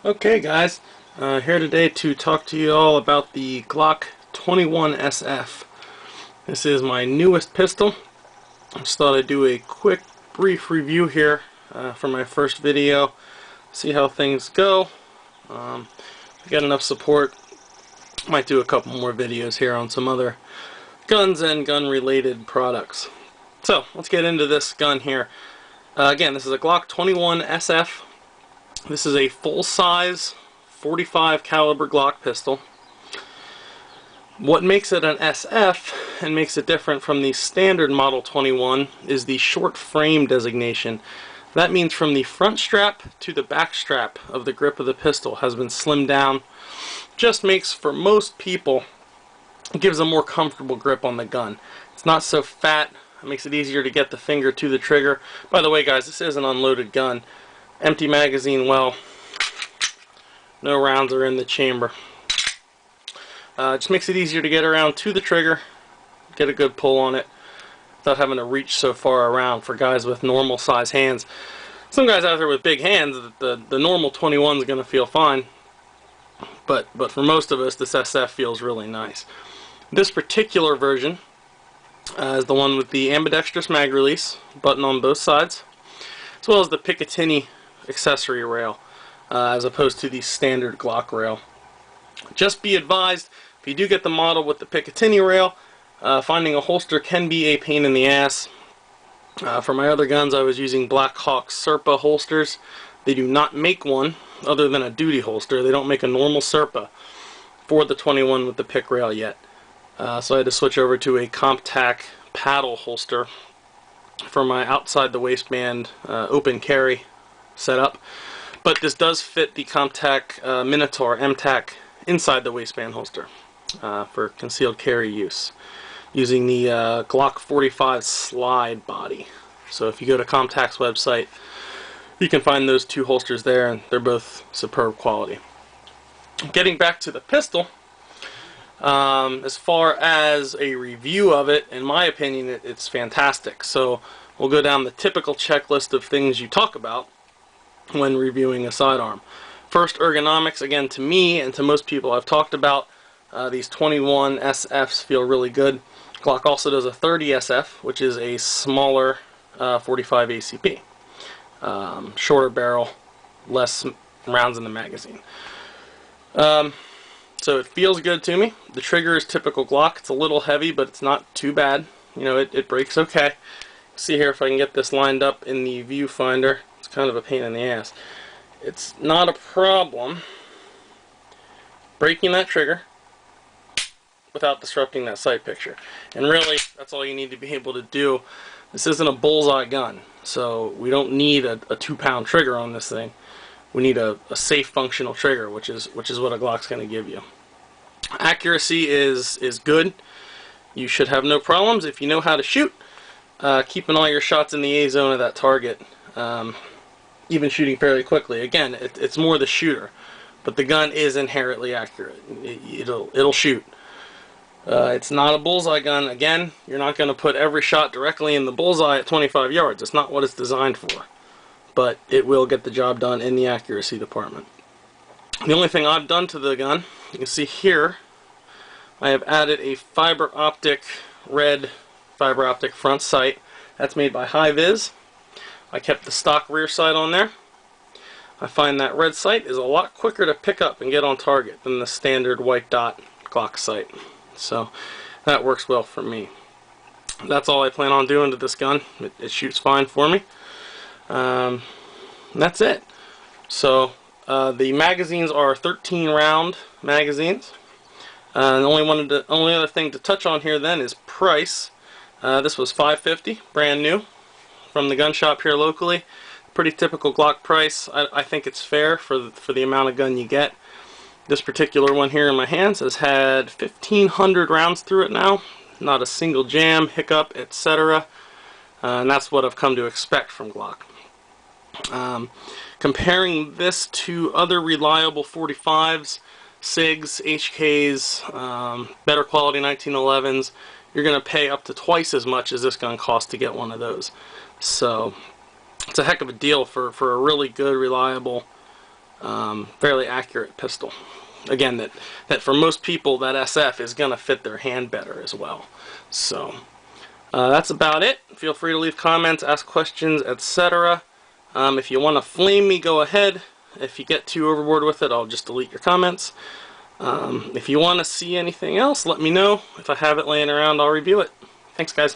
Okay guys, here today to talk to you all about the Glock 21 SF. This is my newest pistol. I just thought I'd do a quick brief review here for my first video, see how things go. If I get enough support, might do a couple more videos here on some other guns and gun related products. So let's get into this gun here. Again, this is a Glock 21 SF. This is a full-size 45 caliber Glock pistol. What makes it an SF and makes it different from the standard Model 21 is the short frame designation. That means from the front strap to the back strap of the grip of the pistol has been slimmed down. Just makes, for most people, it gives a more comfortable grip on the gun. It's not so fat. It makes it easier to get the finger to the trigger. By the way guys, this is an unloaded gun. Empty magazine, well, no rounds are in the chamber. Just makes it easier to get around to the trigger, get a good pull on it without having to reach so far around for guys with normal size hands. Some guys out there with big hands, the normal 21 is going to feel fine, but for most of us this SF feels really nice. This particular version is the one with the ambidextrous mag release, button on both sides, as well as the Picatinny accessory rail, as opposed to the standard Glock rail. Just be advised, if you do get the model with the Picatinny rail, finding a holster can be a pain in the ass. For my other guns I was using Black Hawk Serpa holsters. They do not make one other than a duty holster. They don't make a normal Serpa for the 21 with the Pic rail yet. So I had to switch over to a CompTac paddle holster for my outside the waistband open carry setup. But this does fit the CompTac Minotaur MTAC inside the waistband holster for concealed carry use, using the Glock 45 slide body. So if you go to CompTac's website, you can find those two holsters there, and they're both superb quality. Getting back to the pistol, as far as a review of it, in my opinion, it's fantastic. So we'll go down the typical checklist of things you talk about when reviewing a sidearm. First, ergonomics. Again, to me and to most people I've talked about, these 21 SFs feel really good. Glock also does a 30 SF, which is a smaller 45 ACP. Shorter barrel, less rounds in the magazine. So it feels good to me. The trigger is typical Glock. It's a little heavy, but it's not too bad. You know, it breaks okay. See here if I can get this lined up in the viewfinder. It's kind of a pain in the ass. It's not a problem breaking that trigger without disrupting that sight picture. And really, that's all you need to be able to do. This isn't a bullseye gun, so we don't need a 2-pound trigger on this thing. We need a safe, functional trigger, which is what a Glock's going to give you. Accuracy is good. You should have no problems if you know how to shoot. Keeping all your shots in the A zone of that target. Even shooting fairly quickly. Again, it's more the shooter, but the gun is inherently accurate. It'll shoot. It's not a bullseye gun. Again, you're not going to put every shot directly in the bullseye at 25 yards. It's not what it's designed for. But it will get the job done in the accuracy department. The only thing I've done to the gun, you can see here, I have added a red fiber optic front sight. That's made by Hi-Vis. I kept the stock rear sight on there. I find that red sight is a lot quicker to pick up and get on target than the standard white dot Glock sight. So that works well for me. That's all I plan on doing to this gun. It shoots fine for me. That's it. So the magazines are 13 round magazines. The only other thing to touch on here then is price. This was $550, brand new, from the gun shop here locally. Pretty typical Glock price. I think it's fair for the amount of gun you get. This particular one here in my hands has had 1,500 rounds through it now. Not a single jam, hiccup, etc. And that's what I've come to expect from Glock. Comparing this to other reliable 45s, SIGs, HKs, better quality 1911s, you're going to pay up to twice as much as this gun costs to get one of those. So it's a heck of a deal for a really good, reliable fairly accurate pistol. Again, that for most people, that SF is going to fit their hand better as well. So that's about it. Feel free to leave comments, ask questions, etc. If you want to flame me, go ahead. If you get too overboard with it, I'll just delete your comments. If you want to see anything else, let me know. If I have it laying around, I'll review it. Thanks, guys.